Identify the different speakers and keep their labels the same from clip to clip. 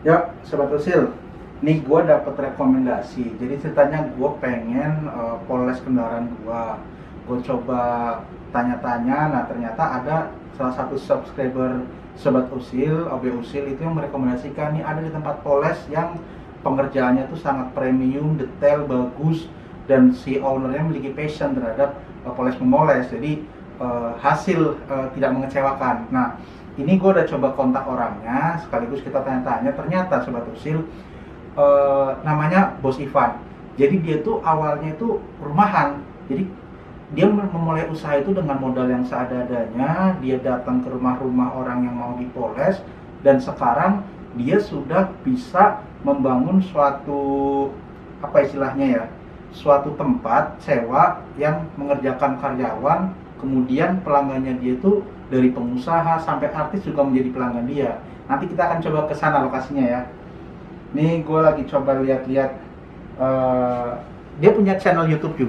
Speaker 1: Ya, Sobat Usil, nih gue dapet rekomendasi. Jadi ceritanya gue pengen poles kendaraan gue. Gue coba tanya-tanya, nah ternyata ada salah satu subscriber Sobat Usil, OB Usil itu yang merekomendasikan nih ada di tempat poles yang pengerjaannya tuh sangat premium, detail, bagus, dan si ownernya memiliki passion terhadap poles memoles. Jadi hasil tidak mengecewakan. Nah, ini gue udah coba kontak orangnya, sekaligus kita tanya-tanya. Ternyata Sobat Usil, namanya Bos Ivan. Jadi dia tuh awalnya itu rumahan. Jadi dia memulai usaha itu dengan modal yang seadanya. Dia datang ke rumah-rumah orang yang mau dipoles, dan sekarang dia sudah bisa membangun suatu, apa istilahnya ya, suatu tempat sewa yang mengerjakan karyawan. Kemudian pelanggannya dia tuh dari pengusaha sampai artis juga menjadi pelanggan dia. Nanti kita akan coba ke sana lokasinya ya. Nih gue lagi coba lihat-lihat. Dia punya channel YouTube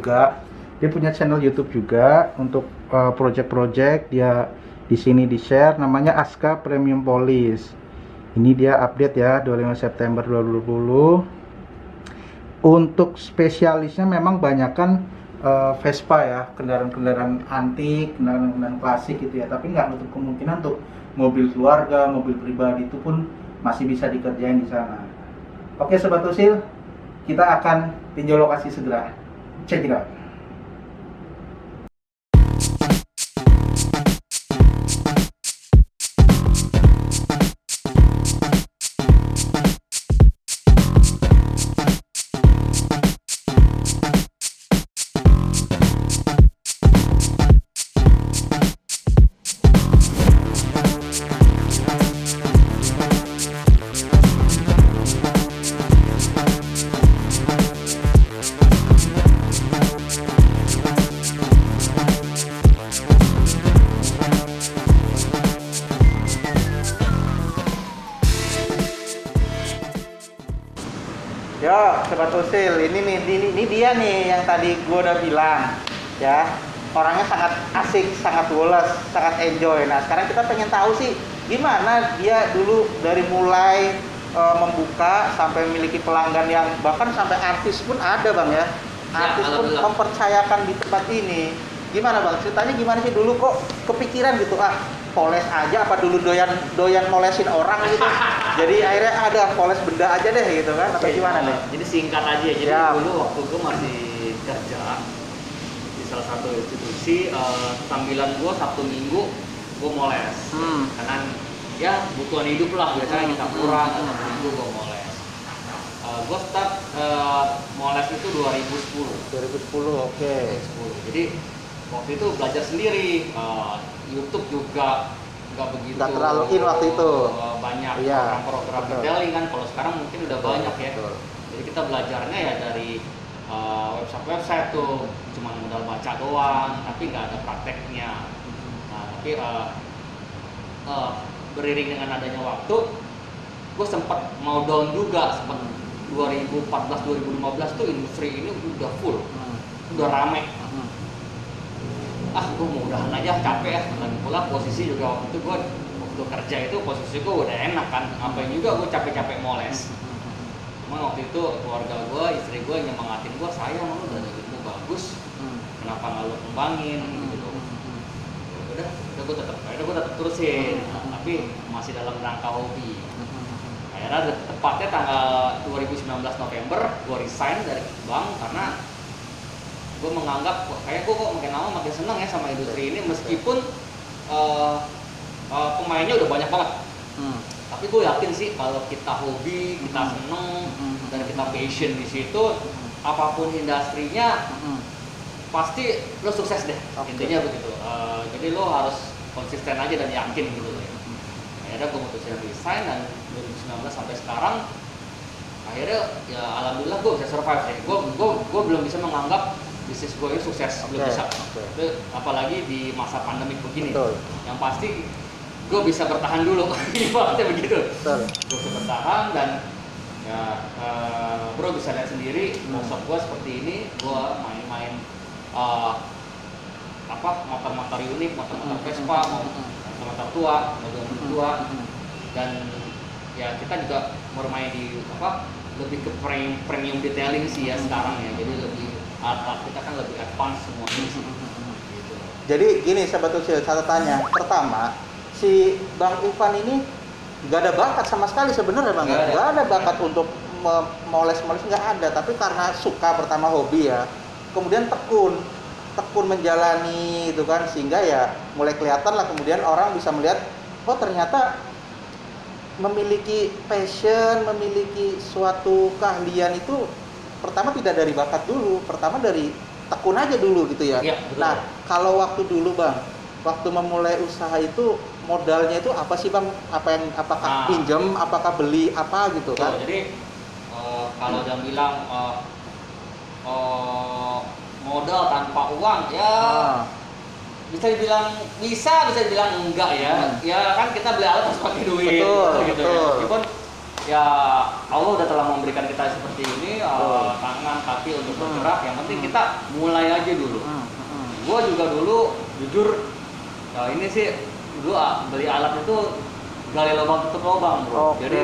Speaker 1: juga. Untuk project-project dia di sini di share. Namanya Aska Premium Polish. Ini dia update ya 25 September 2020. Untuk spesialisnya memang banyakan Vespa ya, kendaraan-kendaraan antik, kendaraan-kendaraan klasik gitu ya. Tapi nggak nutup kemungkinan untuk mobil keluarga, mobil pribadi itu pun masih bisa dikerjain di sana. Oke Sobat Usil, kita akan tinjau lokasi segera. Check it out. Ya, Sobat Usil, ini dia nih yang tadi gue udah bilang ya. Orangnya sangat asik, sangat woles, sangat enjoy. Nah, sekarang kita pengen tahu sih gimana dia dulu dari mulai membuka sampai memiliki pelanggan yang bahkan sampai artis pun ada, Bang ya. Artis pun mempercayakan di tempat ini. Gimana, Bang? Ceritanya gimana sih dulu kok kepikiran gitu, poles aja apa dulu doyan molesin orang gitu. Jadi akhirnya ada poles benda aja deh gitu kan, atau gimana deh?
Speaker 2: Jadi singkat aja. Jadi dulu waktu gue masih kerja di salah satu institusi, sambilan gue Sabtu Minggu gue moles. Karena ya butuhan hidup lah, biasanya kita kurang, Sabtu Minggu gue moles. Gue start moles itu 2010.
Speaker 1: Oke.
Speaker 2: Jadi waktu itu belajar sendiri, YouTube juga nggak begitu.
Speaker 1: Nggak terlalu in waktu itu.
Speaker 2: Banyak
Speaker 1: Iya,
Speaker 2: program detailing kan. Kalau sekarang mungkin udah banyak ya. Betul. Jadi kita belajarnya ya dari website tuh, cuma modal baca doang, tapi nggak ada prakteknya. Nah, tapi beriring dengan adanya waktu, gue sempat mau down juga. Sempat 2014-2015 tuh industri ini udah full, udah rame. Gue mau udahan aja, capek ya. Lagi pula posisi juga waktu itu gue waktu kerja itu posisi gue udah enak kan, ngapain juga gue capek-capek moles. Cuma waktu itu keluarga gue, istri gue nyemangatin gue, sayang lu udah gitu bagus, kenapa nggak lu kembangin gitu. Udah gue tetap terusin, tapi masih dalam rangka hobi. Akhirnya tepatnya tanggal 2019 November gue resign dari bank karena gue menganggap kayak gue kok makin lama makin seneng ya sama industri ini, meskipun pemainnya udah banyak banget. Tapi gue yakin sih kalau kita hobi, kita seneng, dan kita passion di situ, apapun industrinya pasti lo sukses deh. Intinya begitu. Jadi lo harus konsisten aja dan yakin gitu. akhirnya gue mutusin resign, dan 2019 sampai sekarang akhirnya ya alhamdulillah gue bisa survive sih. Gue belum bisa menganggap bisnis gue ini sukses, belum bisa. Itu, apalagi di masa pandemik begini.
Speaker 1: Betul.
Speaker 2: Yang pasti gue bisa bertahan dulu. Ibaratnya begitu.
Speaker 1: Betul.
Speaker 2: Gue bisa bertahan, dan ya bro bisa lihat sendiri workshop gue seperti ini. Gue main-main motor-motor unik, motor-motor Vespa, motor tua, mobil tua, dan ya kita juga bermain di lebih ke premium detailing sih ya sekarang ya. Jadi lebih alat kita kan lebih advance semua gitu.
Speaker 1: Jadi gini Sobat Usil, catatannya pertama, si Bang Ivan ini nggak ada bakat sama sekali sebenarnya Bang. Nggak ada bakat untuk moles-moles, nggak ada. Tapi karena suka, pertama hobi ya, kemudian tekun menjalani itu kan, sehingga ya mulai kelihatan lah, kemudian orang bisa melihat oh ternyata memiliki passion, memiliki suatu keahlian itu pertama tidak dari bakat dulu, pertama dari tekun aja dulu gitu ya.
Speaker 2: Iya, betul.
Speaker 1: Nah, kalau waktu dulu Bang, waktu memulai usaha itu modalnya itu apa sih Bang? Apakah pinjam, apakah beli apa gitu kan?
Speaker 2: Jadi kalau jangan bilang modal tanpa uang ya bisa dibilang enggak ya. Ya kan kita beli alat harus pakai duit.
Speaker 1: Betul.
Speaker 2: Ya. Meskipun ya Allah udah telah memberikan kita seperti ini, tangan, kaki untuk bergerak. Yang penting kita mulai aja dulu. Gue juga dulu jujur ini sih dulu beli alat itu gali lubang tutup lubang bro. Jadi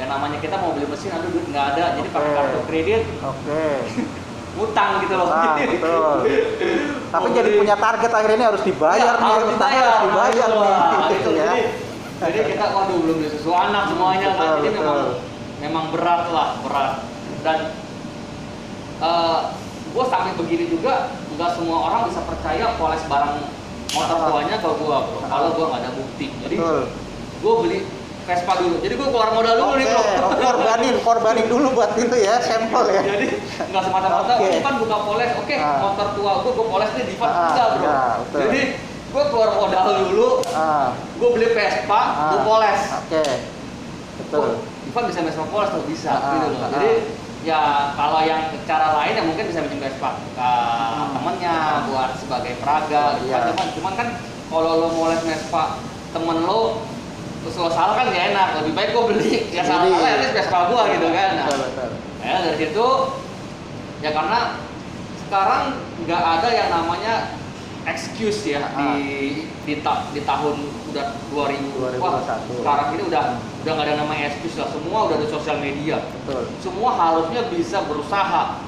Speaker 2: ya namanya kita mau beli mesin, aduh duit nggak ada, jadi pakai kartu kredit. Ngutang gitu loh.
Speaker 1: Betul. Tapi jadi punya target akhirnya ini harus dibayar nih, harus dibayar nih.
Speaker 2: Gitu ya. Jadi kita waduh belum beli susu anak semuanya kan. Jadi memang berat. Dan gue sampai begini juga nggak semua orang bisa percaya poles barang motor tuanya ke gue bro. Kalau gue nggak ada bukti. Jadi gue beli Vespa dulu. Jadi gue keluar modal dulu nih bro.
Speaker 1: Korbanin dulu buat itu ya, sampel ya.
Speaker 2: Jadi nggak semata-mata Ivan buka poles, motor tua gue poles nih di Ivan enggak bro. Jadi gue keluar modal dulu, gue beli Vespa, gue poles.
Speaker 1: Betul.
Speaker 2: Ivan bisa Vespa poles tuh bisa gitu loh. Jadi ya kalau yang cara lain ya mungkin bisa pinjam Vespa ke temennya buat sebagai peraga gitu kan. Cuman kan kalau lo moles Vespa temen lo terus lo salah kan gak enak, lebih baik gue beli ya salah ya Vespa gue gitu kan. Nah dari situ ya karena sekarang nggak ada yang namanya excuse ya di tahun udah 2000. Wah, sekarang ini udah nggak ada namanya excuse lah, semua udah ada sosial media. Semua harusnya bisa berusaha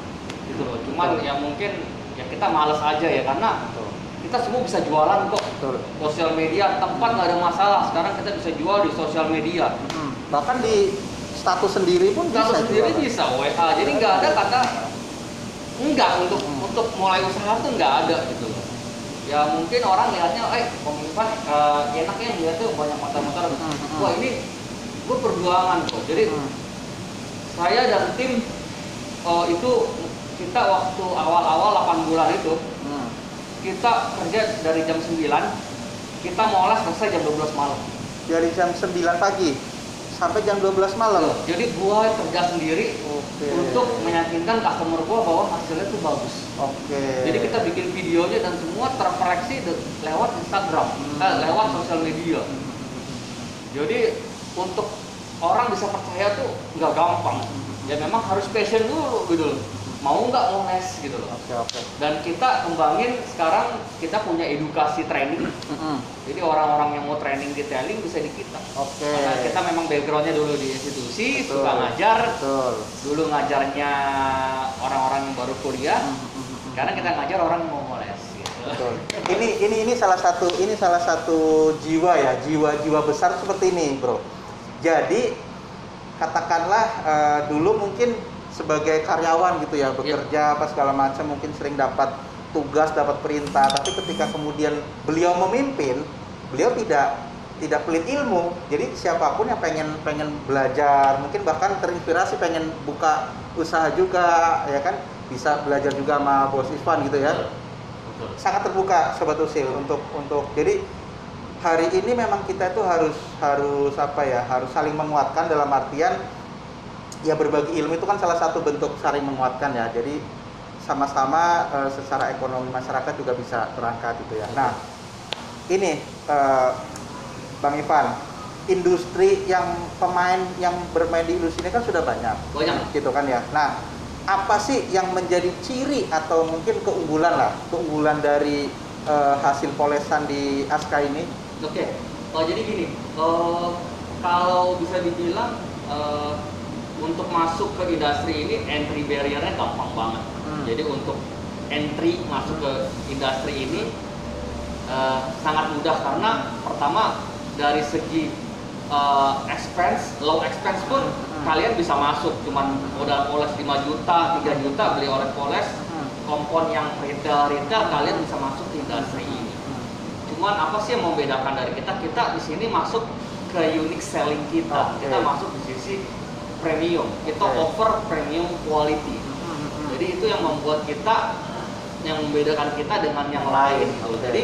Speaker 2: gitu loh. Cuman ya mungkin ya kita males aja ya, karena kita semua bisa jualan kok. Sosial media tempat nggak ada masalah. Sekarang kita bisa jual di sosial media.
Speaker 1: Bahkan di status sendiri pun
Speaker 2: bisa WA. Jadi nggak ada kata enggak untuk mulai usaha tuh nggak ada gitu loh. Ya mungkin orang lihatnya, Om Ivan enaknya lihat tuh banyak motor-motor. Wah ini gue perjuangan kok. Jadi saya dan tim itu kita waktu awal-awal 8 bulan itu kita kerja dari jam 9, kita moles selesai jam 12 malam. Dari jam 9 pagi sampai jam 12 malam. Jadi gua kerja sendiri untuk meyakinkan customer gua bahwa hasilnya tuh bagus. Jadi kita bikin videonya dan semua terkoreksi lewat Instagram, lewat sosial media. Jadi untuk orang bisa percaya tuh nggak gampang. Ya memang harus passion dulu gitu loh. Mau nggak moles gitu loh. Dan kita kembangin sekarang, kita punya edukasi training. Jadi orang-orang yang mau training detailing bisa di kita. Karena kita memang backgroundnya dulu di institusi, suka ngajar. Dulu ngajarnya orang-orang yang baru kuliah. Sekarang kita ngajar orang yang mau moles. Gitu.
Speaker 1: Ini salah satu jiwa ya, jiwa besar seperti ini, bro. Jadi katakanlah dulu mungkin sebagai karyawan gitu ya, bekerja apa segala macam, mungkin sering dapat tugas, dapat perintah, tapi ketika kemudian beliau memimpin, beliau tidak pelit ilmu. Jadi siapapun yang pengen belajar, mungkin bahkan terinspirasi pengen buka usaha juga ya kan, bisa belajar juga sama Bos Ivan gitu ya. Sangat terbuka Sobat Usil untuk jadi hari ini memang kita itu harus apa ya, harus saling menguatkan dalam artian ya berbagi ilmu itu kan salah satu bentuk saling menguatkan ya. Jadi sama-sama secara ekonomi masyarakat juga bisa terangkat gitu ya. Nah, ini Bang Ivan, industri yang pemain yang bermain di industri ini kan sudah banyak.
Speaker 2: Banyak.
Speaker 1: Gitu kan ya. Nah, apa sih yang menjadi ciri atau mungkin keunggulan dari hasil polesan di Aska ini?
Speaker 2: Oke. Jadi gini, kalau bisa dibilang untuk masuk ke industri ini entry barrier-nya gampang banget. Jadi untuk entry masuk ke industri ini sangat mudah karena pertama dari segi low expense pun kalian bisa masuk, cuman modal poles 5 juta, 3 juta beli oles poles, kompon yang retail kalian bisa masuk ke industri ini. Cuman apa sih yang membedakan dari kita? Kita di sini masuk ke unique selling kita. Kita masuk di sisi premium. Kita offer premium quality. Jadi itu yang membuat kita, yang membedakan kita dengan yang lain gitu. Jadi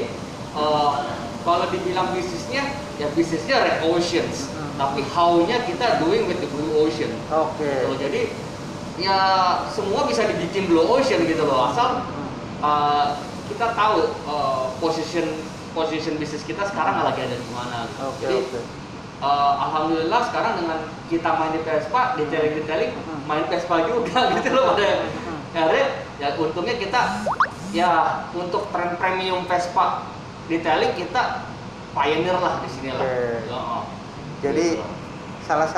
Speaker 2: kalau dibilang bisnisnya, ya bisnisnya red oceans. Tapi how-nya kita doing with the blue ocean. So, jadi ya semua bisa dibikin blue ocean gitu loh, asal kita tahu position bisnis kita sekarang lagi ada di mana. Jadi alhamdulillah sekarang dengan kita main di Vespa, detailing main Vespa juga gitu loh pada akhirnya. Ya untungnya kita ya untuk tren premium Vespa detailing kita pioneer lah di sini lah.
Speaker 1: Jadi salah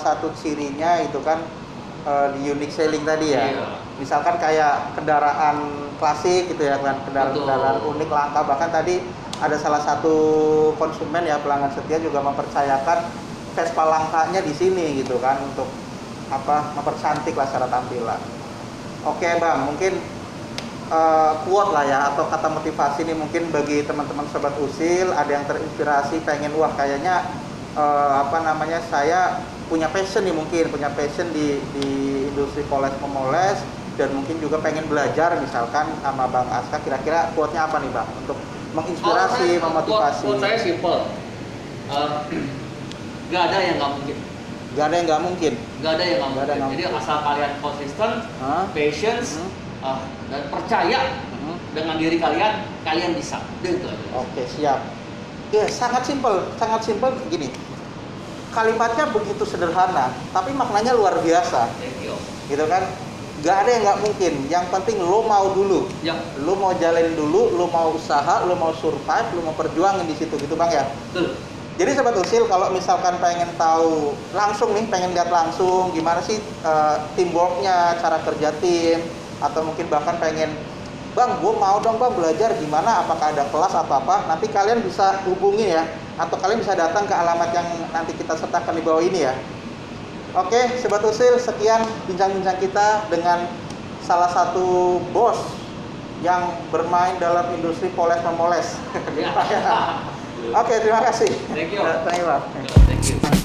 Speaker 1: satu cirinya itu kan di unique selling tadi ya. Misalkan kayak kendaraan klasik gitu ya kan, kendaraan unik langka, bahkan tadi ada salah satu konsumen ya, pelanggan setia juga mempercayakan Vespa langkanya di sini gitu kan, untuk mempercantik lah secara tampilan. Oke Bang, mungkin quote lah ya atau kata motivasi ini mungkin bagi teman-teman sobat usil, ada yang terinspirasi pengen kayaknya saya punya passion nih, punya passion di industri poles memoles, dan mungkin juga pengen belajar misalkan sama Bang Aska. Kira-kira quote-nya apa nih Bang untuk menginspirasi, memotivasi?
Speaker 2: Quote saya simple. Gak ada yang nggak mungkin.
Speaker 1: Gak ada yang nggak mungkin.
Speaker 2: Jadi asal kalian konsisten, patience, dan percaya dengan diri kalian, kalian bisa. Gitu.
Speaker 1: Oke, siap. Ya, sangat simpel begini. Kalimatnya begitu sederhana, tapi maknanya luar biasa.
Speaker 2: Thank you.
Speaker 1: Gitu kan? Gak ada yang nggak mungkin. Yang penting lo mau dulu.
Speaker 2: Ya.
Speaker 1: Lo mau jalanin dulu, lo mau usaha, lo mau survive, lo mau perjuangin di situ gitu Bang ya.
Speaker 2: Betul.
Speaker 1: Jadi sobat usil, kalau misalkan pengen tahu langsung nih, pengen lihat langsung gimana sih teamworknya, cara kerja tim, atau mungkin bahkan pengen, Bang, gue mau dong Bang belajar gimana, apakah ada kelas atau apa, nanti kalian bisa hubungi ya, atau kalian bisa datang ke alamat yang nanti kita sertakan di bawah ini ya. Oke, sobat usil, sekian bincang-bincang kita dengan salah satu bos yang bermain dalam industri poles memoles.
Speaker 2: Ya.
Speaker 1: Oke, terima kasih.
Speaker 2: Thank you.
Speaker 1: Thank you, Bang.
Speaker 2: Thank you.